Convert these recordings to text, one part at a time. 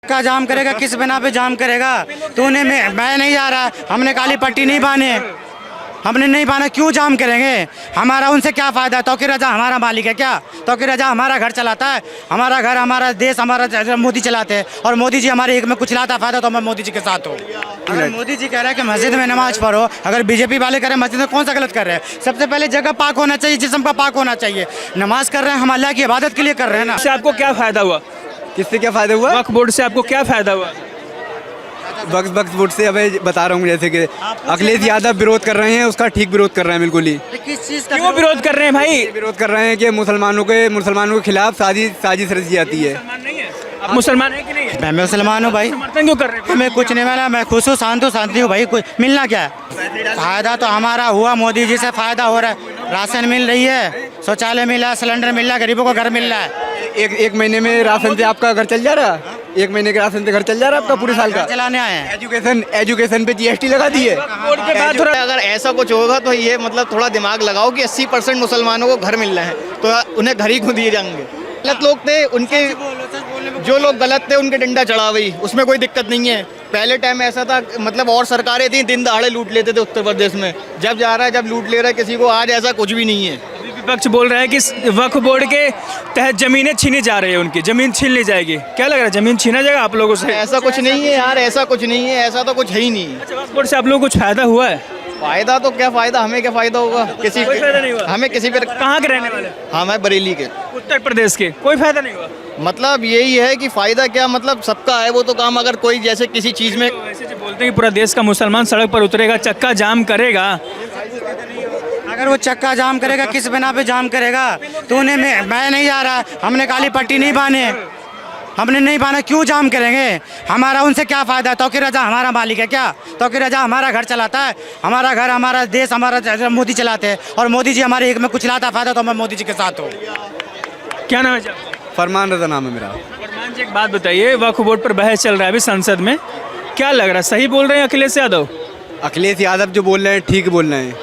का जाम करेगा, किस बिना पे जाम करेगा? तूने मैं नहीं जा रहा, हमने काली पट्टी नहीं बांधे, हमने नहीं बांधा, क्यों जाम करेंगे? हमारा उनसे क्या फ़ायदा? तौकीर रजा हमारा मालिक है क्या? तौकीर रजा हमारा घर चलाता है, हमारा घर, हमारा देश, हमारा मोदी चलाते हैं, और मोदी जी हमारे एक में कुछ लाता फ़ायदा तो मैं मोदी जी के साथ हूँ। अगर मोदी जी कह रहे हैं कि मस्जिद में नमाज पढ़ो, अगर बीजेपी वाले कह रहे हैं मस्जिद में, कौन सा गलत कर रहे हैं? सबसे पहले जगह पाक होना चाहिए, जिस्म का पाक होना चाहिए। नमाज कर रहे हैं, हम अल्लाह की इबादत के लिए कर रहे हैं ना। इससे आपको क्या फ़ायदा हुआ? किससे क्या फ़ायदा हुआ? वक्फ बोर्ड से आपको क्या फ़ायदा हुआ? वक्फ बोर्ड से अभी बता रहा हूँ, जैसे कि अखिलेश यादव विरोध कर रहे हैं, उसका ठीक विरोध कर रहे हैं बिल्कुल ही। किस चीज़ का क्यों विरोध कर रहे हैं भाई? विरोध कर रहे हैं कि मुसलमानों के खिलाफ साजिश रची जाती है। आप मुसलमान है कि नहीं है? मैं मुसलमान हूँ भाई। समर्थन क्यों कर रहे हैं? हमें कुछ नहीं मिला, मैं खुश हूँ, शांति हूँ भाई। कुछ मिलना क्या है? फ़ायदा तो हमारा हुआ, मोदी जी से फ़ायदा हो रहा है। राशन मिल रही है, शौचालय मिल रहा है, सिलेंडर मिल रहा है, गरीबों को घर मिल रहा है। एक महीने में राशन से आपका घर चल जा रहा है? एक महीने के राशन से घर चल जा रहा है आपका पूरे साल का? चलाने आए हैं। एजुकेशन पे GST लगा दी है। अगर ऐसा कुछ होगा तो ये मतलब थोड़ा दिमाग लगाओ कि 80% मुसलमानों को घर मिल रहे हैं तो उन्हें घर ही क्यों दिए जाएंगे? गलत लोग थे उनके, जो लोग गलत थे उनके डंडा चढ़ा हुई, उसमें कोई दिक्कत नहीं है। पहले टाइम ऐसा था, मतलब और सरकारें थी, दिन दहाड़े लूट लेते थे उत्तर प्रदेश में। जब जा रहा है, जब लूट ले रहा है किसी को, आज ऐसा कुछ भी नहीं है। विपक्ष बोल रहा है कि वक्फ बोर्ड के तहत जमीनें छीनी जा रही है, उनकी जमीन छीन ली जाएगी। क्या लग रहा है, जमीन छीना जाएगा आप लोगों से? ऐसा कुछ नहीं है यार, ऐसा कुछ नहीं है, ऐसा तो कुछ है ही नहीं। वक्फ बोर्ड से आप लोगों को कुछ फायदा हुआ है? फायदा तो क्या फायदा, हमें क्या फायदा होगा? किसी कोई फायदा नहीं हुआ। हमें किसी पे। कहाँ के रहने वाले? हम है बरेली के, उत्तर प्रदेश के। कोई फायदा नहीं हुआ? मतलब यही है कि फायदा क्या, मतलब सबका है वो तो काम। अगर कोई जैसे किसी चीज़ में, तो ऐसे जो बोलते हैं कि पूरा देश का मुसलमान सड़क पर उतरेगा, चक्का जाम करेगा, अगर वो चक्का जाम करेगा, किस बिना पे जाम करेगा? तूने मैं नहीं जा रहा, हमने काली पट्टी नहीं बांधे, हमने नहीं बांधा, क्यों जाम करेंगे? हमारा उनसे क्या फ़ायदा? तौकीर रजा हमारा मालिक है क्या? तौकीर रजा हमारा घर चलाता है, हमारा घर, हमारा देश, हमारा मोदी चलाते हैं, और मोदी जी हमारे एक में कुछ लाता फ़ायदा तो मैं मोदी जी के साथ हूँ। क्या नाम है जी आपका? फरमान रजा नाम है मेरा। फरमान जी, एक बात बताइए, वक्फ बोर्ड पर बहस चल रहा है अभी संसद में, क्या लग रहा है, सही बोल रहे हैं अखिलेश यादव? अखिलेश यादव जो बोल रहे हैं ठीक बोल रहे हैं,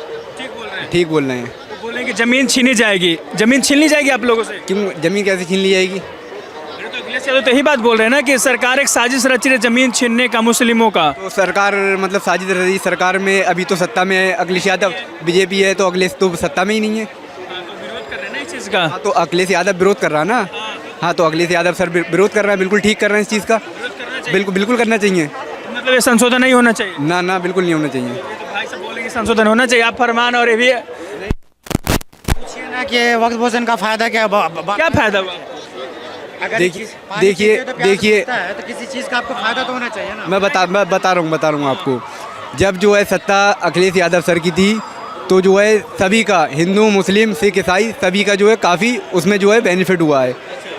ठीक बोल रहे हैं। तो बोल रहे हैं कि जमीन छीनी जाएगी, जमीन छीन ली जाएगी आप लोगों से। क्यों जमीन कैसे छीन ली जाएगी? अरे तो अखिलेश यादव तो यही बात बोल रहे हैं ना कि सरकार एक साजिश रच रही है जमीन छीनने का मुस्लिमों का। तो सरकार मतलब साजिश रची, सरकार में अभी तो सत्ता में है अखिलेश यादव, बीजेपी है, तो अखिलेश तो सत्ता में ही नहीं है। तो विरोध कर रहे हैं ना इस चीज़ का। हाँ, तो अखिलेश यादव विरोध कर रहा है ना। हाँ, तो अखिलेश यादव सर विरोध कर रहा है, बिल्कुल ठीक कर रहे हैं इस चीज़ का। बिल्कुल करना चाहिए। मतलब ये संशोधन नहीं होना चाहिए? ना बिल्कुल नहीं होना चाहिए। तो भाई सब बोलेंगे संशोधन होना चाहिए। आप फरमान और ये भी पूछिए ना कि वक्त भोजन का फ़ायदा क्या? क्या फायदा हुआ? देखिए तो किसी चीज़ का आपको फ़ायदा तो होना चाहिए ना। मैं बता रहा हूँ आपको। जब जो है सत्ता अखिलेश यादव सर की थी, तो जो है सभी का, हिंदू, मुस्लिम, सिख, ईसाई, सभी का जो है काफ़ी उसमें जो है बेनिफिट हुआ है।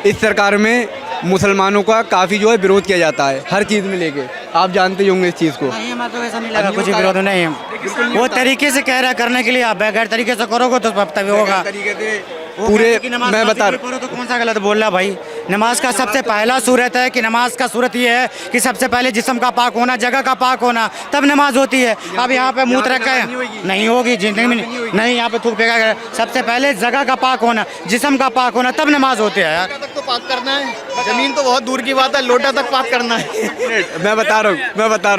इस सरकार में मुसलमानों का काफ़ी जो है विरोध किया जाता है हर चीज़ में लेके, आप जानते होंगे इस चीज़ को। नहीं, हमें तो ऐसा नहीं लगा कुछ विरोध नहीं है। वो तरीके से कह रहा है करने के लिए, आप बगैर तरीके से करोगे तो तभी होगा। तरीके से पूरे मैं बता रहा हूँ, तो कौन सा गलत बोल रहा भाई? नमाज का सबसे पहला सूरत है कि नमाज का सूरत ये है कि सबसे पहले जिस्म का पाक होना, जगह का पाक होना, तब नमाज होती है। अब यहाँ पे मूत्र रखा है, नहीं होगी जिंदगी में नहीं, यहाँ पे थूक फेंका। सबसे पहले जगह का पाक होना, जिस्म का पाक होना, तब नमाज होती है यार। तक तो पाक करना है, जमीन तो बहुत दूर की बात है, लोटा तक पाक करना है। मैं बता रहा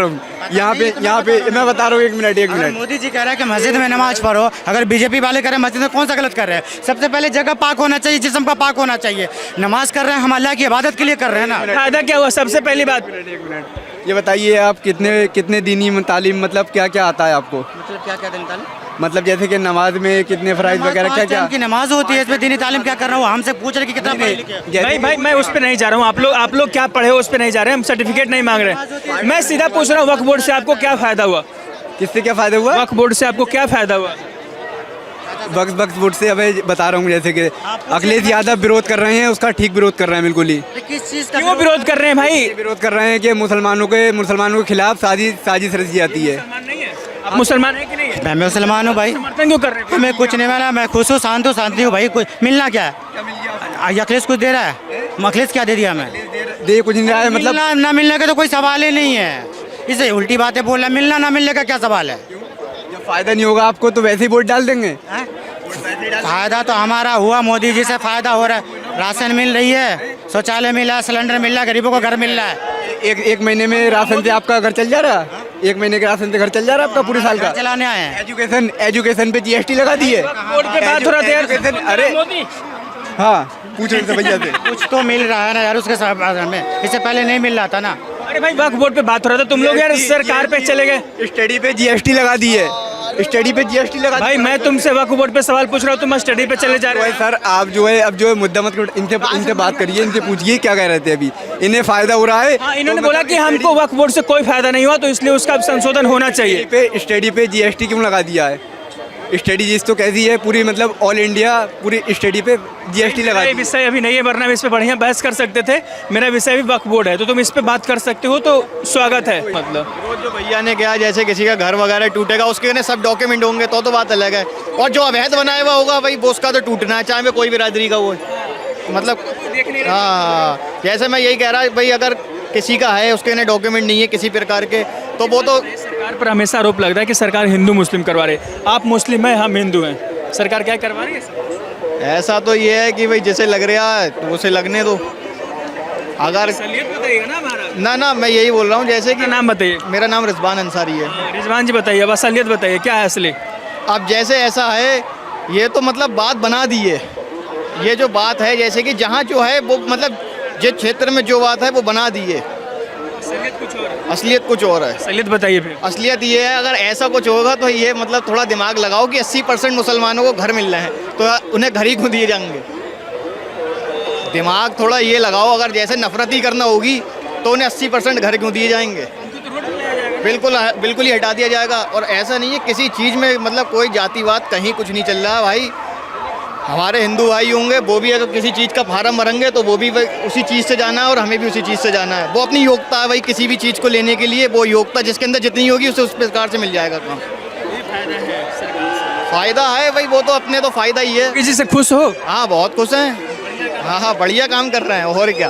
हूँ यहाँ पे मैं बता रहा हूँ, एक मिनट। मोदी जी कह रहे हैं कि मस्जिद में नमाज पढ़ो, अगर बीजेपी वाले कह रहे हैं मस्जिद में, कौन सा गलत कर रहे हैं? सबसे पहले जगह पाक होना चाहिए, जिस्म का पाक होना चाहिए। नमाज कर रहे हैं, हम अल्लाह की इबादत के लिए कर रहे हैं ना। फायदा क्या हुआ सबसे पहली बात? ये बताइए आप कितने दीनी तालीम, मतलब क्या क्या आता है आपको? मतलब क्या क्या दीनी तालीम? मतलब जैसे कि नमाज में कितने फराइज वगैरह क्या क्या की नमाज होती है, इसमें दीनी तालीम क्या कर रहा हूँ? हमसे पूछ रहे कि कितना पढ़े लिखे? भाई मैं उस पर नहीं जा रहा हूँ। आप लोग क्या पढ़े हो उस पर नहीं जा रहे हैं, हम सर्टिफिकेट नहीं मांग रहे। मैं सीधा पूछ रहा हूँ, वक्फ बोर्ड से आपको क्या फायदा हुआ? किससे क्या फायदा हुआ? वक्फ बोर्ड से आपको क्या फायदा हुआ? वक्फ बोर्ड से अभी बता रहा हूँ, जैसे कि अखिलेश यादव विरोध कर रहे हैं, उसका ठीक विरोध कर रहे हैं बिल्कुल ही। किस चीज़ का क्यों विरोध कर रहे हैं भाई? विरोध कर रहे हैं कि मुसलमानों के खिलाफ साजिश रची जाती है। आप मुसलमान है कि नहीं है? मैं मुसलमान हूँ भाई। समर्थन क्यों कर रहे हैं? हमें कुछ नहीं मिला, मैं खुश हूँ, शांति हूँ भाई। कुछ मिलना क्या है? अखिलेश कुछ दे रहा है? अखिलेश क्या दे दिया हमें? दे कुछ नहीं रहा है, मतलब ना मिलने का तो कोई सवाल ही नहीं है। इसे उल्टी बातें बोल रहा है, मिलना ना मिलने का क्या सवाल है? जब फायदा नहीं होगा आपको तो वैसे ही वोट डाल देंगे। फ़ायदा तो हमारा हुआ, मोदी जी से फ़ायदा हो रहा है। राशन मिल रही है, शौचालय मिला, सिलेंडर मिल रहा है, गरीबों को घर मिल रहा है। एक महीने में राशन से आपका घर चल जा रहा है? एक महीने के राशन से घर चल जा रहा है आपका पूरे साल का? चलाने आए हैं। एजुकेशन पे जीएसटी लगा दी है। बोर्ड पे बात हो रहा था यार। Education- अरे हाँ, पूछ रहे थे भैया से। कुछ तो मिल रहा है ना यार, उसके साथ हमें इससे पहले नहीं मिल रहा था ना। अरे भाई वक्फ बोर्ड पे बात हो रहा था, तुम लोग यार सरकार पे चले गए। स्टडी पे जीएसटी लगा दी है। स्टडी पे जीएसटी लगा दी भाई मैं तुमसे वक्फ बोर्ड पे सवाल पूछ रहा हूँ, तुम स्टडी पे चले जा तो रहे भाई हो। सर आप जो है अब जो है मुद्दा मत करो, इनसे बात करिए, इनसे पूछिए क्या कह रहे थे अभी। इन्हें फायदा हो रहा है। हाँ, इन्होंने तो बोला मतलब कि हमको वक्फ बोर्ड से कोई फायदा नहीं हुआ, तो इसलिए उसका संशोधन होना चाहिए। स्टडी पे जीएसटी क्यों लगा दिया है? स्टडी जिस तो कैसी है पूरी, मतलब ऑल इंडिया पूरी स्टडी पे जीएसटी लगा मेरा दी ये विषय अभी नहीं है, वरना हम इस पे बढ़िया बहस कर सकते थे। मेरा विषय भी वक्फ बोर्ड है, तो तुम इस पे बात कर सकते हो, तो स्वागत है। मतलब रोज जो भैया ने कहा जैसे किसी का घर वगैरह टूटेगा उसके ने सब डॉक्यूमेंट होंगे तो बात अलग है, और जो अवैध बनाया हुआ होगा भाई वो उसका तो टूटना है, चाहे वो कोई बिरादरी का हो। मतलब हाँ, जैसे मैं यही कह रहा भाई, अगर किसी का है उसके ने डॉक्यूमेंट नहीं है किसी प्रकार के, तो वो तो सरकार पर हमेशा आरोप लगता है कि सरकार हिंदू मुस्लिम करवा रही है। आप मुस्लिम हैं, हम हिंदू हैं, सरकार क्या करवा रही है? ऐसा तो ये है कि भाई जैसे लग रहा है तो उसे लगने दो। अगर असलियत बताइएगा ना हमारा। ना मैं यही बोल रहा हूँ, जैसे कि अपना नाम बताइए। मेरा नाम रिजवान अंसारी है। रिजवान जी बताइए, अब असलियत बताइए, क्या है असली? अब जैसे ऐसा है, ये तो मतलब बात बना दी है। ये जो बात है जैसे कि जहाँ जो है वो मतलब जिस क्षेत्र में जो बात है वो बना दी है, असलियत कुछ और है। असलियत बताइए फिर। असलियत ये है, अगर ऐसा कुछ होगा तो ये मतलब थोड़ा दिमाग लगाओ कि 80% मुसलमानों को घर मिल रहे हैं, तो उन्हें घर ही क्यों दिए जाएंगे? दिमाग थोड़ा ये लगाओ, अगर जैसे नफरत ही करना होगी तो उन्हें 80% घर क्यों दिए जाएंगे? बिल्कुल बिल्कुल ही हटा दिया जाएगा। और ऐसा नहीं है किसी चीज़ में मतलब कोई जातिवाद कहीं कुछ नहीं चल रहा है भाई। हमारे हिंदू भाई होंगे, वो भी अगर किसी चीज़ का फार्म भरेंगे तो वो भी उसी चीज़ से जाना है और हमें भी उसी चीज़ से जाना है। वो अपनी योग्यता है भाई, किसी भी चीज़ को लेने के लिए वो योग्यता जिसके अंदर जितनी होगी उसे उस प्रकार से मिल जाएगा काम। फ़ायदा है भाई, वो तो अपने तो फ़ायदा ही है। किसी से खुश हो? हाँ बहुत खुश हैं। हाँ हाँ बढ़िया काम कर रहे हैं, और क्या।